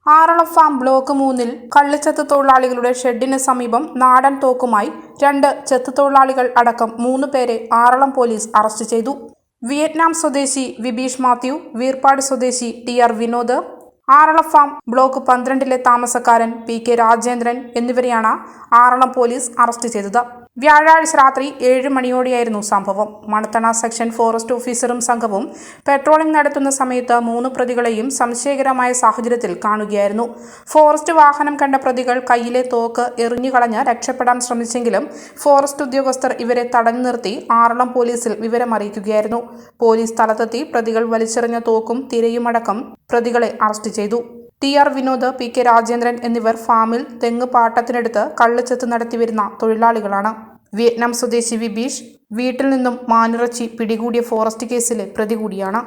Aralam farm block 3-ൽ കള്ളിച്ചെത്ത് തൊഴിലാളികളുടെ ഷെഡിന് സമീപം നാടൻ തോക്കുമായി 2 ചെത്ത് തൊഴിലാളികൾ അടക്കം 3 പേരെ ആറളം പോലീസ് അറസ്റ്റ് ചെയ്തു. വിയറ്റ്നാം സ്വദേശി വിബീഷ് മാത്യു, വീർപ്പാട് സ്വദേശി T R. Vinod, Aralam farm block 12-ലെ താമസക്കാരൻ പി.കെ. രാജേന്ദ്രൻ എന്നിവരെയാണ് ആറളം പോലീസ് അറസ്റ്റ് ചെയ്തത്. വ്യാഴാഴ്ച രാത്രി 7 മണിയോടെയായിരുന്നു സംഭവം. മണത്തണ സെക്ഷൻ ഫോറസ്റ്റ് ഓഫീസറും സംഘവും പെട്രോളിംഗ് നടത്തുന്ന സമയത്ത് 3 പ്രതികളെയും സംശയകരമായ സാഹചര്യത്തിൽ കാണുകയായിരുന്നു. ഫോറസ്റ്റ് വാഹനം കണ്ട പ്രതികൾ കയ്യിലെ തോക്ക് എറിഞ്ഞുകളഞ്ഞ് രക്ഷപ്പെടാൻ ശ്രമിച്ചെങ്കിലും ഫോറസ്റ്റ് ഉദ്യോഗസ്ഥർ ഇവരെ തടഞ്ഞു നിർത്തി ആറളം പോലീസിൽ വിവരമറിയിക്കുകയായിരുന്നു. പോലീസ് സ്ഥലത്തെത്തി പ്രതികൾ വലിച്ചെറിഞ്ഞ തോക്കും തിരയുമടക്കം പ്രതികളെ അറസ്റ്റ് ചെയ്തു. ടി.ആർ. വിനോദ്, പി.കെ. രാജേന്ദ്രൻ എന്നിവർ ഫാമിൽ തെങ്ങ് പാട്ടത്തിനെടുത്ത് കള്ളിച്ചെത്ത് നടത്തിവരുന്ന തൊഴിലാളികളാണ്. വിയറ്റ്നാം സ്വദേശി വിബീഷ് വീട്ടിൽ നിന്നും മാനിറച്ചി പിടികൂടിയ ഫോറസ്റ്റ് കേസിലെ പ്രതി കൂടിയാണ്.